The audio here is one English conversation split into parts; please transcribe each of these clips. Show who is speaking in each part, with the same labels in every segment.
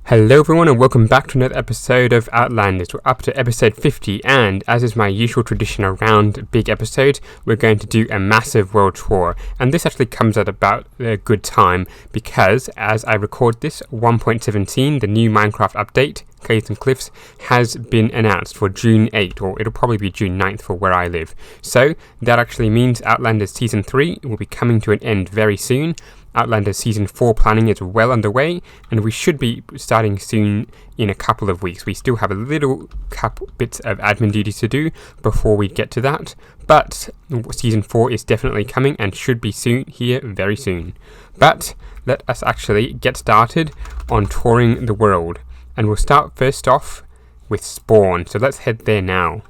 Speaker 1: Hello everyone and welcome back to another episode of Outlanders. We're up to episode 50 and, as is my usual tradition around big episodes, we're going to do a massive world tour. And this actually comes at about a good time because, as I record this, 1.17, the new Minecraft update, Caves and Cliffs, has been announced for June 8th, or it'll probably be June 9th for where I live. So that actually means Outlanders Season 3 will be coming to an end very soon. Outlanders Season 4 planning is well underway, and we should be starting soon in a couple of weeks. We still have a little couple bits of admin duties to do before we get to that, but Season 4 is definitely coming and should be soon here very soon. But let us actually get started on touring the world, and we'll start first off with Spawn, so let's head there now.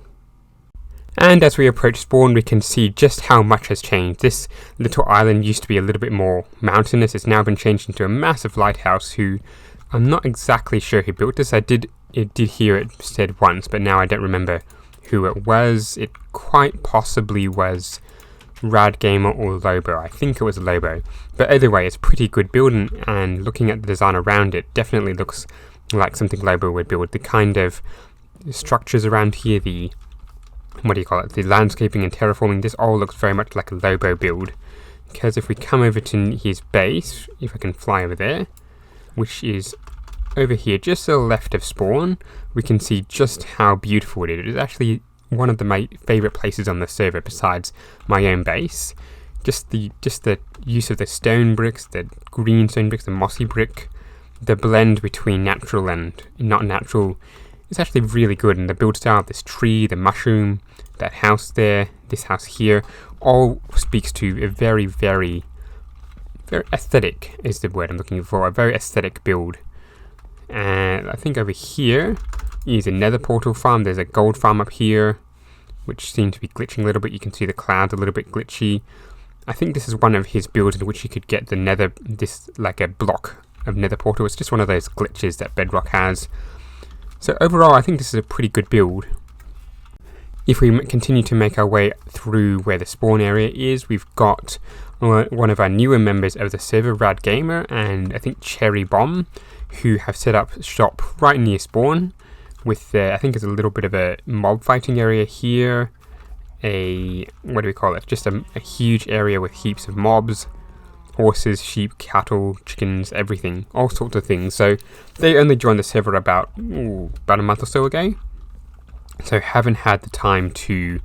Speaker 1: And as we approach Spawn, we can see just how much has changed. This little island used to be a little bit more mountainous. It's now been changed into a massive lighthouse who, I'm not exactly sure who built this. I did hear it said once, but now I don't remember who it was. It quite possibly was Rad Gamer or Lobo. I think it was Lobo. But either way, it's a pretty good building, and looking at the design around it, definitely looks like something Lobo would build. The kind of structures around here, the landscaping and terraforming, this all looks very much like a Lobo build. Because if we come over to his base, if I can fly over there, which is over here just to the left of Spawn, we can see just how beautiful it is. It is actually one of my favourite places on the server besides my own base. Just the use of the stone bricks, the green stone bricks, the mossy brick, the blend between natural and not natural. It's actually really good, and the build style of this tree, the mushroom, that house there, this house here, all speaks to a very, very, very aesthetic is the word I'm looking for, a very aesthetic build. And I think over here is a nether portal farm. There's a gold farm up here, which seems to be glitching a little bit. You can see the clouds a little bit glitchy. I think this is one of his builds in which you could get the nether, this like a block of nether portal. It's just one of those glitches that Bedrock has. So overall, I think this is a pretty good build. If we continue to make our way through where the spawn area is, we've got one of our newer members of the server, Rad Gamer, and I think Cherry Bomb, who have set up shop right near spawn with, I think it's a little bit of a mob fighting area here, just a huge area with heaps of mobs. Horses, sheep, cattle, chickens, everything, all sorts of things. So they only joined the server about a month or so ago, so haven't had the time to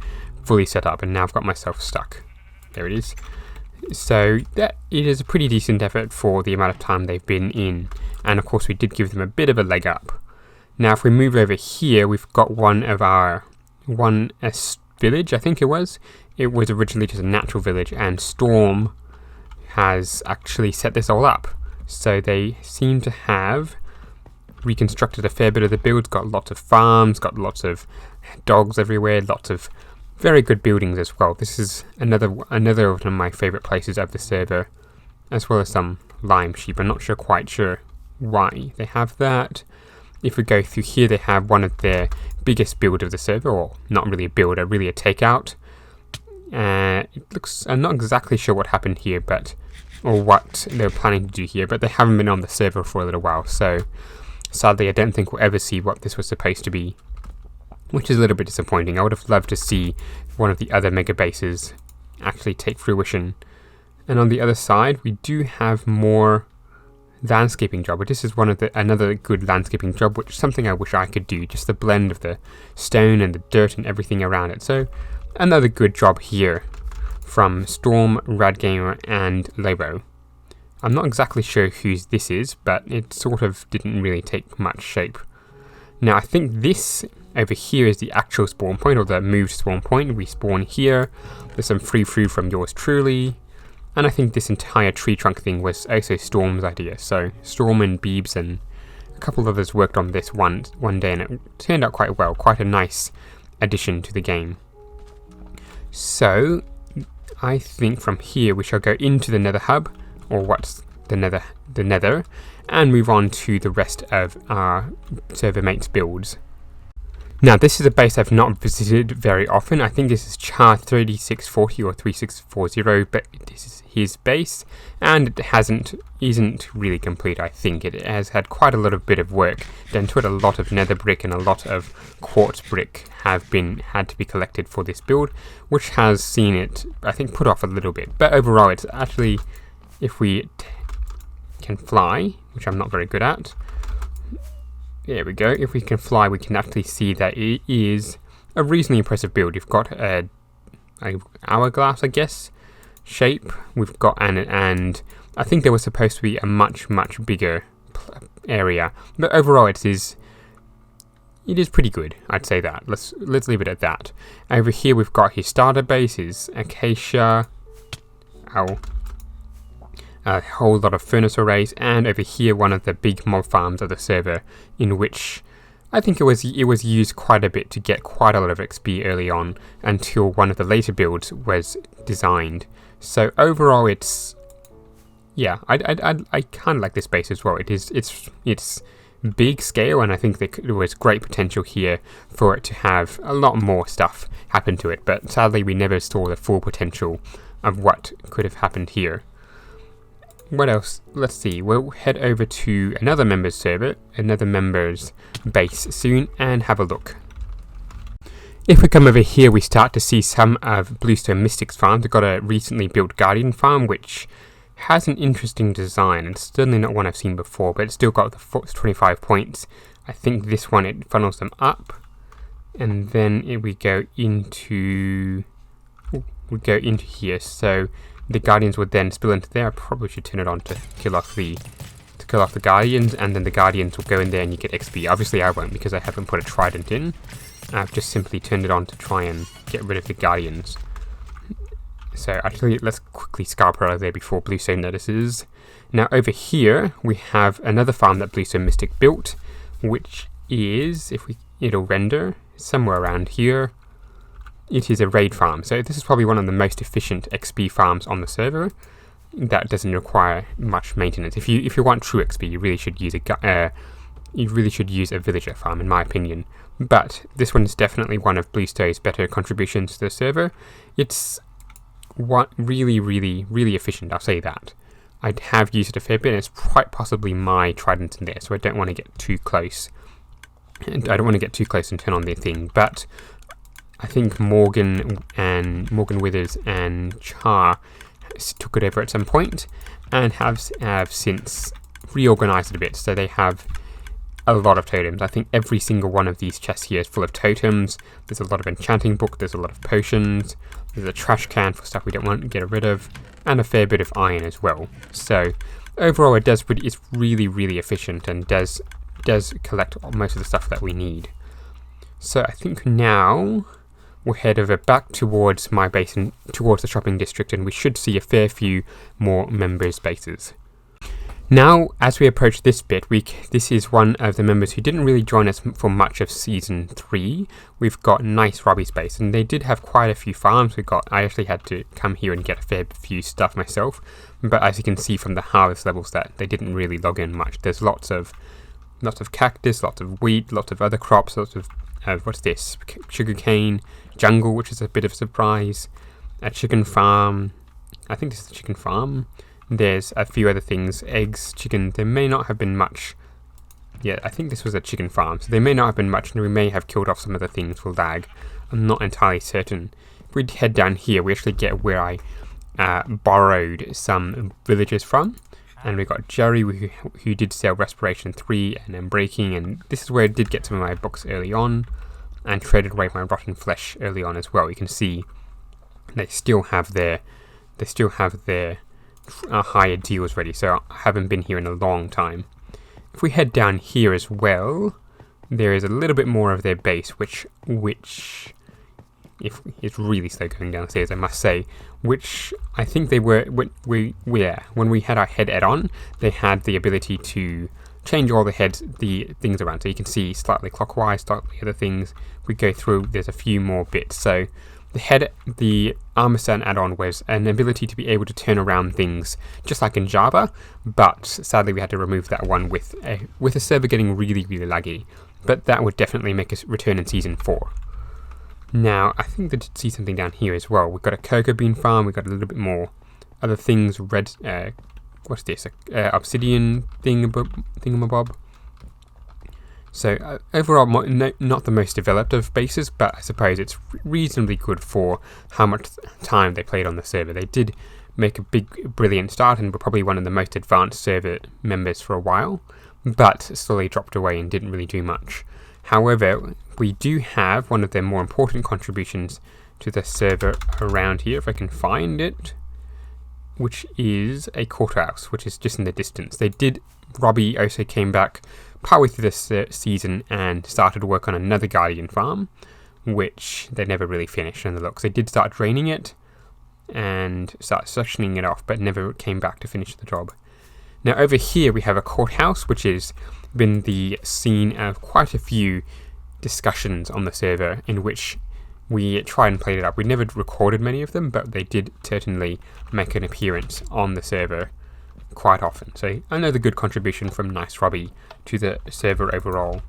Speaker 1: fully set up, and now I've got myself stuck. There it is. So that it is a pretty decent effort for the amount of time they've been in, and of course we did give them a bit of a leg up. Now if we move over here, we've got one village, I think it was. It was originally just a natural village, and Storm has actually set this all up. So they seem to have reconstructed a fair bit of the build, got lots of farms, got lots of dogs everywhere, lots of very good buildings as well. This is another one of my favourite places of the server, as well as some lime sheep. I'm not quite sure why they have that. If we go through here, they have one of their biggest build of the server, or not really a build, really a takeout. It looks, I'm not exactly sure what happened here, or what they're planning to do here, but they haven't been on the server for a little while, so sadly I don't think we'll ever see what this was supposed to be, which is a little bit disappointing. I would have loved to see one of the other mega bases actually take fruition. And on the other side, we do have more landscaping job, but this is another good landscaping job, which is something I wish I could do, just the blend of the stone and the dirt and everything around it. So another good job here from Storm, Rad Gamer, and Lobo. I'm not exactly sure whose this is, but it sort of didn't really take much shape. Now I think this over here is the actual spawn point, or the moved spawn point. We spawn here. There's some free food from yours truly. And I think this entire tree trunk thing was also Storm's idea. So Storm and Beebs and a couple of others worked on this one day, and it turned out quite well. Quite a nice addition to the game. So I think from here we shall go into the Nether Hub, or what's the Nether, and move on to the rest of our server mates builds. Now, this is a base I've not visited very often. I think this is Char 3640 or 3640, but this is his base, and it isn't really complete. I think it has had quite a lot of bit of work done to it. A lot of nether brick and a lot of quartz brick had to be collected for this build, which has seen it, I think, put off a little bit. But overall, it's actually, if we can fly, which I'm not very good at. There we go. If we can fly, we can actually see that it is a reasonably impressive build. You've got a hourglass, I guess, shape. We've got and I think there was supposed to be a much bigger area, but overall it is pretty good. I'd say that. Let's leave it at that. Over here we've got his starter base, his acacia, a whole lot of furnace arrays, and over here one of the big mob farms of the server, in which I think it was used quite a bit to get quite a lot of XP early on until one of the later builds was designed. So overall, it's I kind of like this base as well. It's big scale, and I think there was great potential here for it to have a lot more stuff happen to it. But sadly, we never saw the full potential of what could have happened here. What else? Let's see. We'll head over to another members server, another members base soon, and have a look. If we come over here, we start to see some of Blister Mystics farms. We've got a recently built Guardian farm, which has an interesting design. It's certainly not one I've seen before, but it's still got the 25 points. I think this one, it funnels them up, and then we go into here. So the Guardians would then spill into there. I probably should turn it on to kill off the Guardians, and then the Guardians will go in there and you get XP. Obviously I won't, because I haven't put a trident in. I've just simply turned it on to try and get rid of the Guardians. So actually, let's quickly scalp out of there before Bluestone notices. Now over here we have another farm that Bluestone Mystic built, which is, it'll render somewhere around here. It is a raid farm, so this is probably one of the most efficient XP farms on the server. That doesn't require much maintenance. If you want true XP, you really should use a villager farm, in my opinion. But this one is definitely one of Bluestone's better contributions to the server. It's really efficient. I'll say that. I have used it a fair bit, and it's quite possibly my trident in there, so I don't want to get too close. And I don't want to get too close and turn on their thing, but I think Morgan Withers and Char took it over at some point and have since reorganized it a bit, so they have a lot of totems. I think every single one of these chests here is full of totems. There's a lot of enchanting book, there's a lot of potions, there's a trash can for stuff we don't want to get rid of, and a fair bit of iron as well. So overall it's really efficient and does collect most of the stuff that we need. So I think now we'll head over back towards my base and towards the shopping district, and we should see a fair few more members' bases. Now, as we approach this bit, this is one of the members who didn't really join us for much of Season 3. We've got nice Robbie Space, and they did have quite a few farms. I actually had to come here and get a fair few stuff myself, but as you can see from the harvest levels that they didn't really log in much. There's lots of cactus, lots of wheat, lots of other crops, lots of what's this? Sugarcane, jungle, which is a bit of a surprise, a chicken farm. I think this is a chicken farm. There's a few other things, eggs, chicken. There may not have been much. Yeah, I think this was a chicken farm, so there may not have been much, and we may have killed off some other things for lag. I'm not entirely certain. If we head down here, we actually get where I borrowed some villagers from. And we got Jerry, who did sell Respiration 3 and Unbreaking, and this is where I did get some of my books early on, and traded away my Rotten Flesh early on as well. You can see they still have their higher deals ready, so I haven't been here in a long time. If we head down here as well, there is a little bit more of their base, which if it's really slow going downstairs, I must say, which I think they were, when we had our head on, they had the ability to change all the things around, so you can see slightly clockwise, slightly other things. If we go through, there's a few more bits. So the Armor Stand add-on was an ability to be able to turn around things just like in Java, but sadly we had to remove that one with a server getting really laggy. but that would definitely make us return in Season 4. Now, I think they did see something down here as well. We've got a cocoa bean farm, we've got a little bit more other things, what's this, obsidian thingamabob. So overall, not the most developed of bases, but I suppose it's reasonably good for how much time they played on the server. They did make a brilliant start and were probably one of the most advanced server members for a while, but slowly dropped away and didn't really do much. However, we do have one of their more important contributions to the server around here, if I can find it, which is a courthouse, which is just in the distance. Robbie also came back partway through this season and started work on another Guardian farm, which they never really finished in the looks. They did start draining it and start sectioning it off, but never came back to finish the job. Now over here we have a courthouse, which has been the scene of quite a few discussions on the server in which we tried and played it up. We never recorded many of them, but they did certainly make an appearance on the server quite often. So another good contribution from Nice Robbie to the server overall.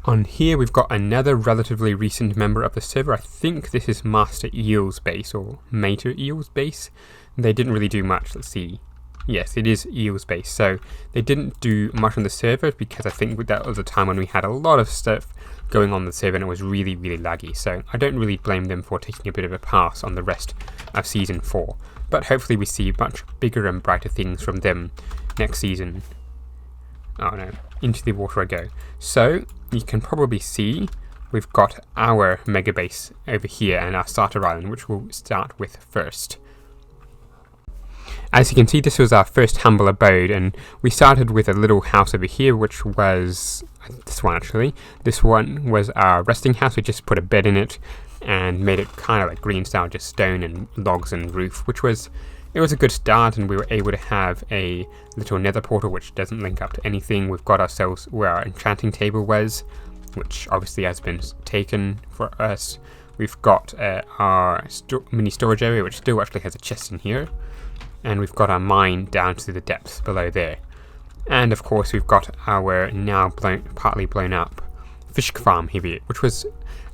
Speaker 1: On here we've got another relatively recent member of the server. I think this is Master Eel's base, or Mater Eel's base. They didn't really do much. Let's see. Yes, it is Eel's base. So they didn't do much on the server because I think that was a time when we had a lot of stuff going on the server and it was really, really laggy. So I don't really blame them for taking a bit of a pass on the rest of Season 4. But hopefully we see much bigger and brighter things from them next season. Oh no, into the water I go. So you can probably see we've got our mega base over here and our starter island, which we'll start with first. As you can see, this was our first humble abode, and we started with a little house over here, which was this one actually. This one was our resting house. We just put a bed in it and made it kind of like green style, just stone and logs and roof, which was a good start, and we were able to have a little nether portal which doesn't link up to anything. We've got ourselves where our enchanting table was, which obviously has been taken for us. We've got our mini storage area, which still actually has a chest in here, and we've got our mine down to the depths below there. And of course we've got our now partly blown up fish farm here, which was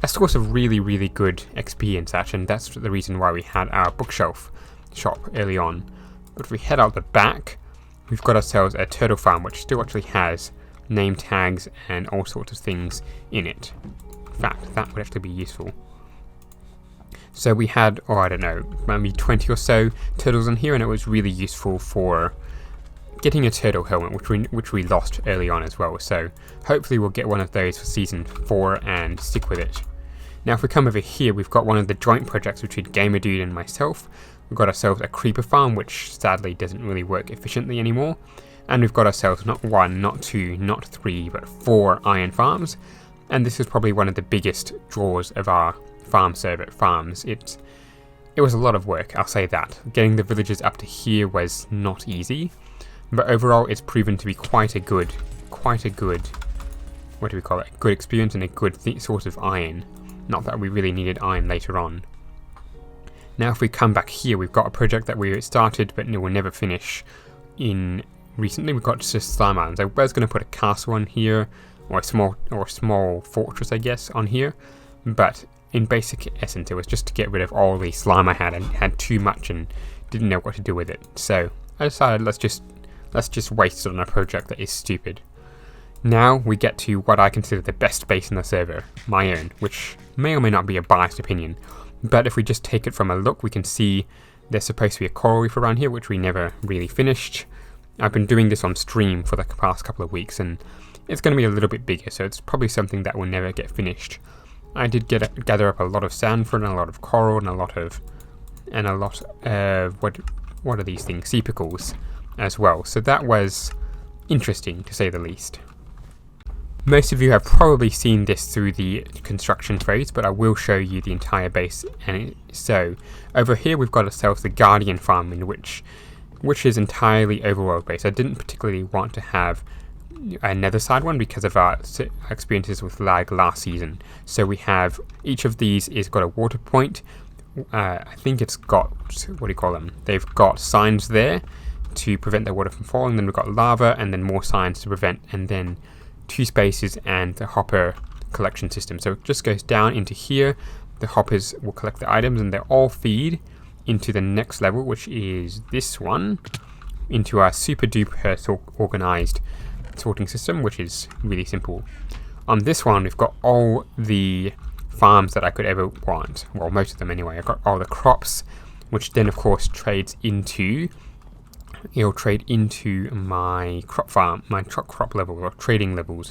Speaker 1: a source of really, really good XP and such, and that's the reason why we had our bookshelf shop early on. But if we head out the back, we've got ourselves a turtle farm, which still actually has name tags and all sorts of things in it. In fact, that would actually be useful. So we had, I don't know, maybe 20 or so turtles in here, and it was really useful for getting a turtle helmet, which we lost early on as well. So hopefully we'll get one of those for Season 4 and stick with it. Now if we come over here, we've got one of the joint projects between Gamer Dude and myself. We've got ourselves a creeper farm, which sadly doesn't really work efficiently anymore. And we've got ourselves not 1, not 2, not 3, but 4 iron farms. And this is probably one of the biggest draws of our farms. It was a lot of work, I'll say that. Getting the villagers up to here was not easy, but overall it's proven to be quite a good, what do we call it, good experience and a good source of iron. Not that we really needed iron later on. Now if we come back here, we've got a project that we started but will never finish in recently. We've got just slime islands. I was going to put a castle on here, or a small fortress I guess on here, but in basic essence it was just to get rid of all the slime I had, and had too much and didn't know what to do with it. So I decided let's just waste it on a project that is stupid. Now we get to what I consider the best base in the server, my own, which may or may not be a biased opinion, but if we just take it from a look, we can see there's supposed to be a coral reef around here, which we never really finished. I've been doing this on stream for the past couple of weeks, and it's going to be a little bit bigger, so it's probably something that will never get finished. I did gather up a lot of sand for it, and a lot of coral, and a lot of what are these things? Sea pickles as well. So that was interesting, to say the least. Most of you have probably seen this through the construction phase, but I will show you the entire base. So over here we've got ourselves the Guardian farm, in which is entirely overworld based. I didn't particularly want to have another side one because of our experiences with lag last season. So we have each of these is got a water point. I think it's got, what do you call them? They've got signs there to prevent the water from falling. Then we've got lava, and then more signs to prevent, and then 2 spaces and the hopper collection system. So it just goes down into here. The hoppers will collect the items and they all feed into the next level, which is this one, into our super duper organized sorting system, which is really simple. On this one, we've got all the farms that I could ever want. Well, most of them anyway. I've got all the crops, which then of course it'll trade into my crop farm, my crop level or trading levels,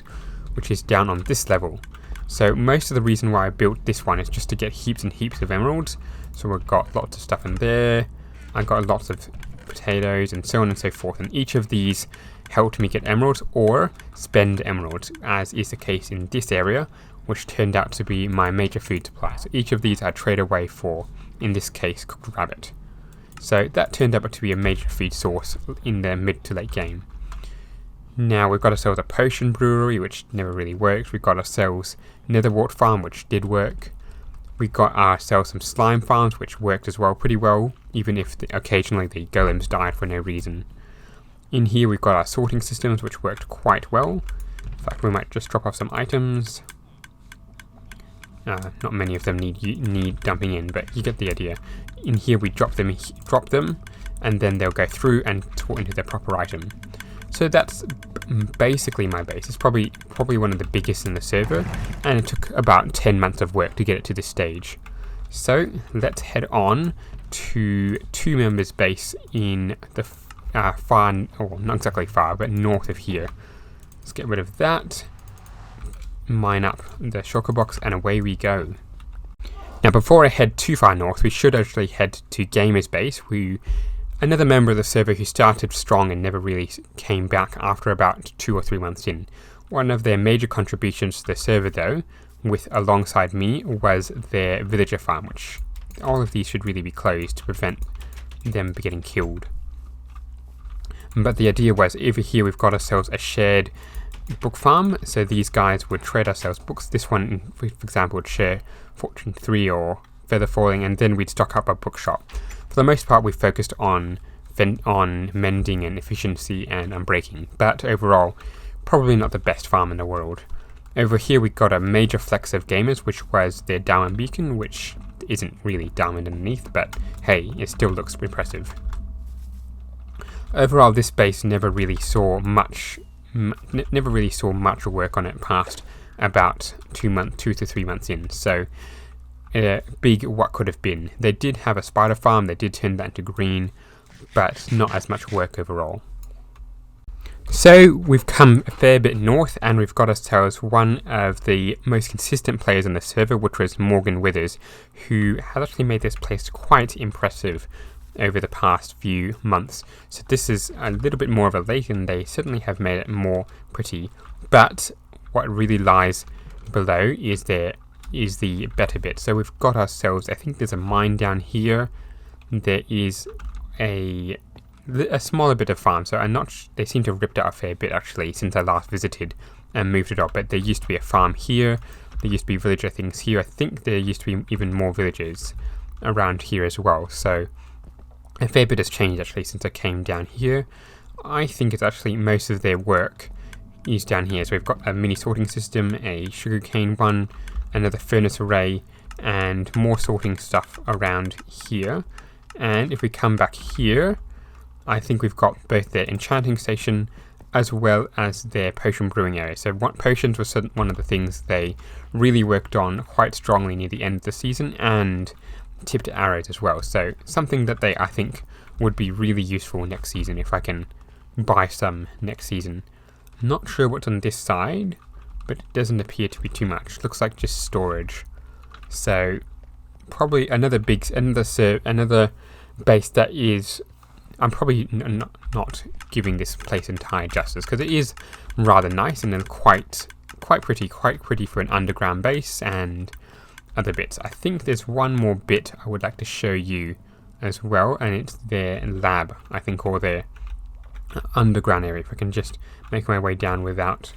Speaker 1: which is down on this level. So most of the reason why I built this one is just to get heaps and heaps of emeralds. So we've got lots of stuff in there. I got lots of potatoes and so on and so forth. And each of these helped me get emeralds or spend emeralds, as is the case in this area, which turned out to be my major food supply. So each of these I trade away for, in this case, cooked rabbit. So that turned out to be a major feed source in the mid to late game. Now we've got ourselves a potion brewery, which never really worked. We've got ourselves netherwort farm, which did work. We got ourselves some slime farms, which worked as well pretty well, even if occasionally the golems died for no reason. In here we've got our sorting systems, which worked quite well. In fact, we might just drop off some items. Not many of them need dumping in, but you get the idea. In here we drop them, and then they'll go through and sort into their proper item. So that's basically my base. It's probably one of the biggest in the server, and it took about 10 months of work to get it to this stage. So let's head on to 2 members' base in the far, or not exactly far, but north of here. Let's get rid of that. Mine up the shulker box and away we go. Now before I head too far north, we should actually head to Gamer's base, another member of the server who started strong and never really came back after about 2 or 3 months in. One of their major contributions to the server though, alongside me, was their villager farm, which all of these should really be closed to prevent them getting killed. But the idea was, over here we've got ourselves a shared book farm, so these guys would trade ourselves books. This one, for example, would share Fortune 3 or Feather Falling, and then we'd stock up a bookshop. For the most part, we focused on mending and efficiency and unbreaking, but overall, probably not the best farm in the world. Over here, we got a major flex of gamers, which was their diamond beacon, which isn't really diamond underneath, but hey, it still looks impressive. Overall, this base never really saw much work on it past about 2 to 3 months in. So big what could have been. They did have a spider farm, they did turn that into green, but not as much work overall. So we've come a fair bit north and we've got ourselves one of the most consistent players on the server, which was Morgan Withers, who has actually made this place quite impressive over the past few months. So this is a little bit more of a lake, and they certainly have made it more pretty, but what really lies below is the better bit. So we've got ourselves, I think there's a mine down here, there is a smaller bit of farm, so they seem to have ripped out a fair bit actually since I last visited and moved it up, but there used to be a farm here, there used to be villager things here, I think there used to be even more villagers around here as well. So a fair bit has changed actually since I came down here. I think it's actually most of their work is down here. So we've got a mini sorting system, a sugarcane one, another furnace array, and more sorting stuff around here. And if we come back here, I think we've got both their enchanting station as well as their potion brewing area. So potions was one of the things they really worked on quite strongly near the end of the season, and tipped arrows as well. So something that I think would be really useful next season if I can buy some next season. Not sure what's on this side, but it doesn't appear to be too much. Looks like just storage. So probably another base that is, I'm probably not giving this place entire justice, because it is rather nice and then quite pretty for an underground base and other bits. I think there's one more bit I would like to show you as well, and it's their lab, I think, or their underground area. If I can just make my way down without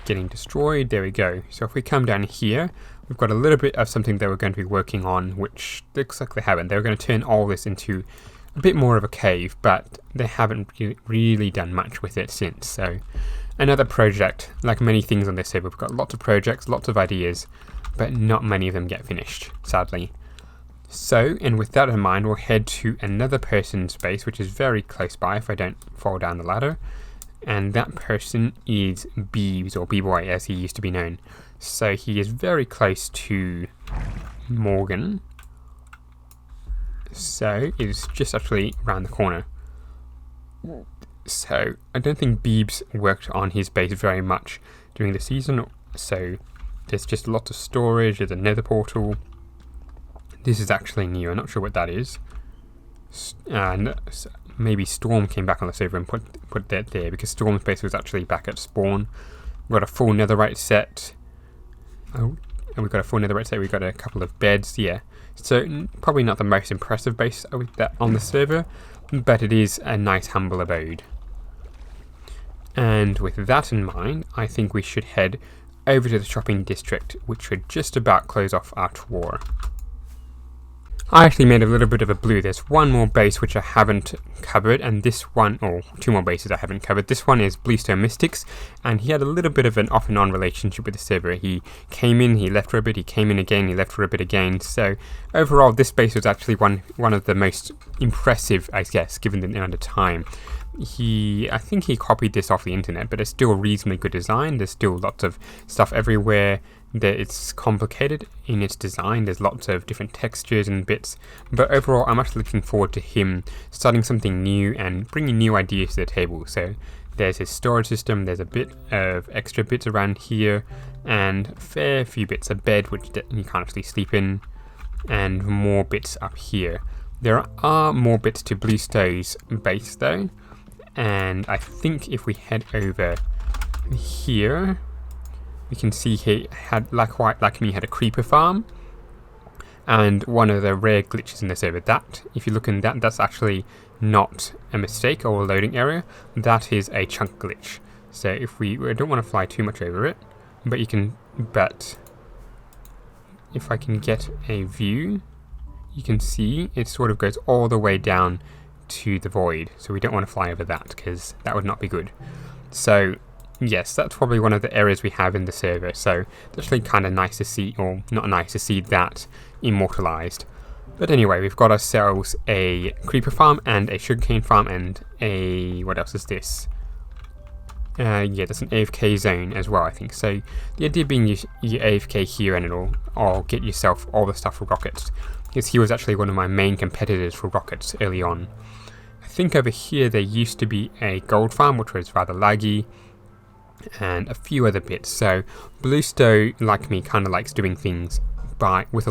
Speaker 1: getting destroyed. There we go. So if we come down here, we've got a little bit of something that we're going to be working on, which looks like they haven't. They're going to turn all this into a bit more of a cave, but they haven't really done much with it since. So another project. Like many things on this server, we've got lots of projects, lots of ideas, but not many of them get finished, sadly. So, and with that in mind, we'll head to another person's base, which is very close by if I don't fall down the ladder. And that person is Beebs, or B-Boy as he used to be known. So he is very close to Morgan. So it's just actually around the corner. So I don't think Beebs worked on his base very much during the season. So there's just lots of storage, there's a nether portal. This is actually new, I'm not sure what that is. And maybe Storm came back on the server and put that there, because Storm's base was actually back at spawn. We've got a full netherite set. Oh, and we've got a full netherite set, we've got a couple of beds, yeah. So probably not the most impressive base with that on the server, but it is a nice humble abode. And with that in mind, I think we should head over to the shopping district, which should just about close off our tour. I actually made a little bit of a blue. There's one more base which I haven't covered, and this one, or two more bases I haven't covered. This one is Blister Mystics, and he had a little bit of an off and on relationship with the server. He came in, he left for a bit, he came in again, he left for a bit again. So overall, this base was actually one of the most impressive, I guess, given the amount of time. I think he copied this off the internet, but it's still a reasonably good design. There's still lots of stuff everywhere. It's complicated in its design. There's lots of different textures and bits, but overall I'm actually looking forward to him starting something new and bringing new ideas to the table. So there's his storage system, there's a bit of extra bits around here, and a fair few bits, a bed which you can't actually sleep in, and more bits up here. There are more bits to Bluestow's base though, and I think if we head over here, we can see he had, like me, had a creeper farm, and one of the rare glitches in the server. That, if you look in that, that's actually not a mistake or a loading error. That is a chunk glitch. So if we don't want to fly too much over it, but if I can get a view, you can see it sort of goes all the way down to the void. So we don't want to fly over that, because that would not be good. So yes, that's probably one of the errors we have in the server, so it's actually kind of nice to see, or not nice to see that immortalized. But anyway, we've got ourselves a creeper farm and a sugarcane farm and a, what else is this? Yeah, that's an AFK zone as well, I think. So the idea being you AFK here and it'll get yourself all the stuff for rockets, because he was actually one of my main competitors for rockets early on. I think over here there used to be a gold farm, which was rather laggy, and a few other bits. So Bluestow, like me, kind of likes doing things with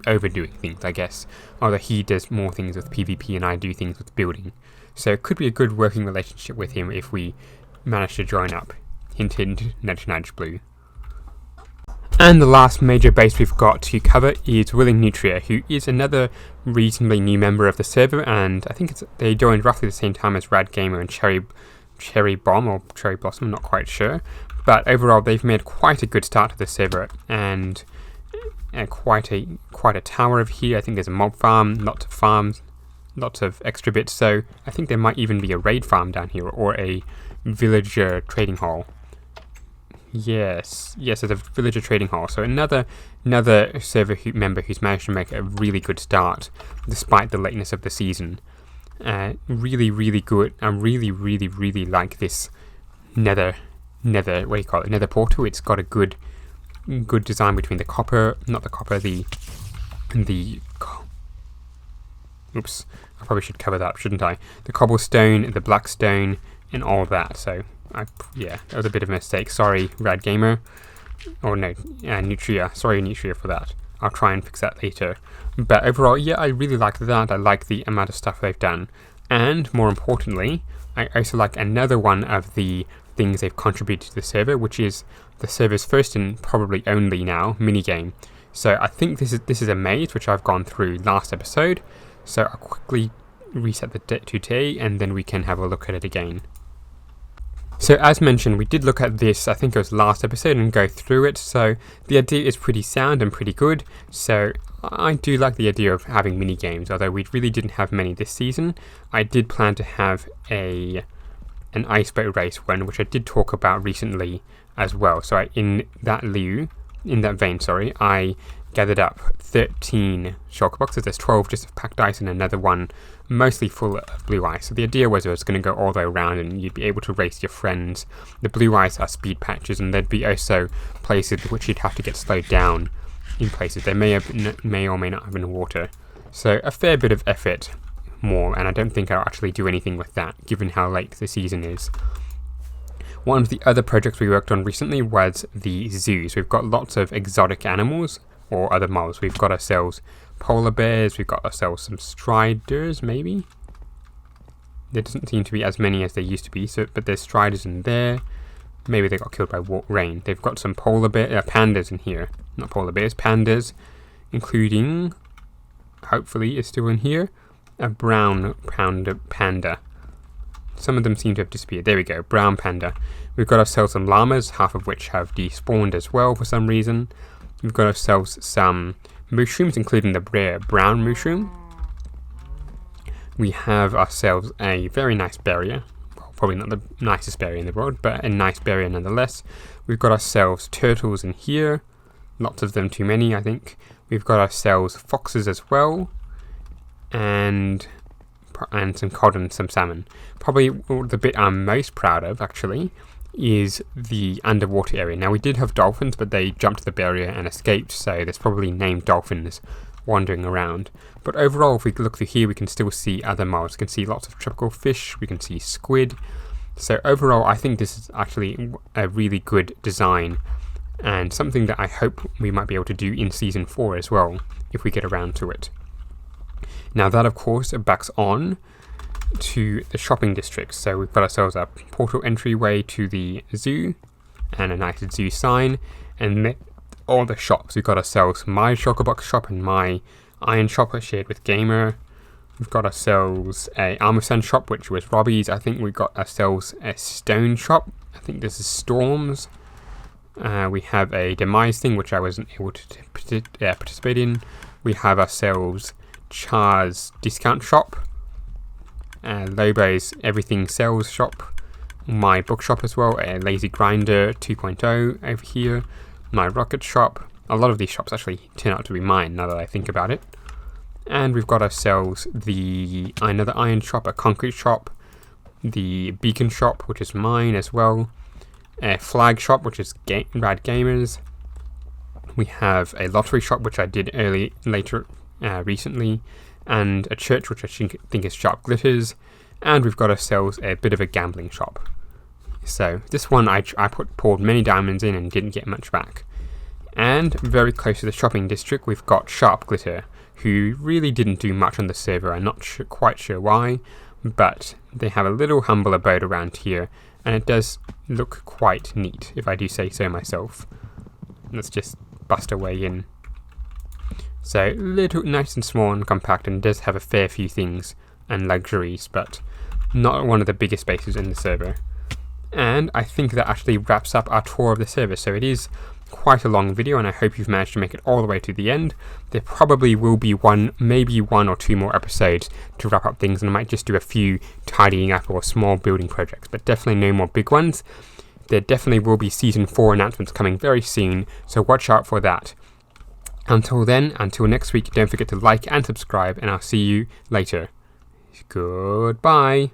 Speaker 1: overdoing things, I guess. Although he does more things with PvP and I do things with building. So it could be a good working relationship with him if we manage to join up. Hint hint, nudge nudge, Blue. And the last major base we've got to cover is Willie Nutria, who is another reasonably new member of the server, and I think they joined roughly the same time as Rad Gamer and Cherry Bomb or Cherry Blossom, I'm not quite sure, but overall they've made quite a good start to the server, and quite a tower over here. I think there's a mob farm, lots of farms, lots of extra bits, so I think there might even be a raid farm down here, or a villager trading hall. Yes, there's a villager trading hall, so another server member who's managed to make a really good start despite the lateness of the season. Really good. I really like this nether portal. It's got a good design between the copper, oops, I probably should cover that, shouldn't I? The cobblestone, the blackstone, and all of that. So that was a bit of a mistake. Sorry, Rad Gamer, or no, Nutria. Sorry, Nutria, for that. I'll try and fix that later. But overall, yeah, I really like that. I like the amount of stuff they've done. And more importantly, I also like another one of the things they've contributed to the server, which is the server's first and probably only now minigame. So I think this is a maze, which I've gone through last episode. So I'll quickly reset the today, and then we can have a look at it again. So as mentioned, we did look at this, I think it was last episode, and go through it. So the idea is pretty sound and pretty good. So I do like the idea of having mini games, although we really didn't have many this season. I did plan to have a an ice boat race one, which I did talk about recently as well. So in that vein, I gathered up 13 shulker boxes. There's 12 just of packed ice and another one mostly full of blue ice. So the idea was it was going to go all the way around and you'd be able to race your friends. The blue ice are speed patches, and there'd be also places which you'd have to get slowed down in places. There may or may not have been water. So a fair bit of effort more, and I don't think I'll actually do anything with that given how late the season is. One of the other projects we worked on recently was the zoos. We've got lots of exotic animals or other moles. We've got ourselves polar bears, we've got ourselves some striders, maybe? There doesn't seem to be as many as there used to be, but there's striders in there. Maybe they got killed by rain. They've got some pandas in here. Not polar bears, pandas, including, hopefully is still in here, a brown panda. Some of them seem to have disappeared. There we go, brown panda. We've got ourselves some llamas, half of which have despawned as well for some reason. We've got ourselves some mushrooms, including the rare brown mushroom. We have ourselves a very nice barrier. Well, probably not the nicest barrier in the world, but a nice barrier nonetheless. We've got ourselves turtles in here. Lots of them, too many, I think. We've got ourselves foxes as well. And some cod and some salmon. Probably the bit I'm most proud of, actually, is the underwater area. Now, we did have dolphins, but they jumped the barrier and escaped, so there's probably named dolphins wandering around. But overall, if we look through here, we can still see other moles. We can see lots of tropical fish, we can see squid. So overall, I think this is actually a really good design, and something that I hope we might be able to do in Season 4 as well, if we get around to it. Now that, of course, backs on to the shopping district. So we've got ourselves a portal entryway to the zoo and a nice zoo sign, and all the shops. We've got ourselves my shulker box shop and my iron shop shared with Gamer. We've got ourselves a armor sand shop, which was Robbie's. I think we got ourselves a stone shop. I think this is Storm's. We have a demise thing, which I wasn't able to participate in. We have ourselves Char's discount shop, Lobo's everything sells shop, my bookshop as well, a Lazy Grinder 2.0 over here, my rocket shop. A lot of these shops actually turn out to be mine now that I think about it. And we've got ourselves another iron shop, a concrete shop, the beacon shop, which is mine as well, a flag shop, which is Rad Gamers. We have a lottery shop, which I did recently, and a church, which I think is Sharp Glitters, and we've got ourselves a bit of a gambling shop. So this one I poured many diamonds in and didn't get much back. And very close to the shopping district, we've got Sharp Glitter, who really didn't do much on the server. I'm not quite sure why, but they have a little humble abode around here, and it does look quite neat, if I do say so myself. Let's just bust our way in. So little, nice and small and compact, and does have a fair few things and luxuries, but not one of the biggest spaces in the server. And I think that actually wraps up our tour of the server. So it is quite a long video, and I hope you've managed to make it all the way to the end. There probably will be maybe one or two more episodes to wrap up things, and I might just do a few tidying up or small building projects, but definitely no more big ones. There definitely will be Season 4 announcements coming very soon, so watch out for that. Until then, until next week, don't forget to like and subscribe, and I'll see you later. Goodbye.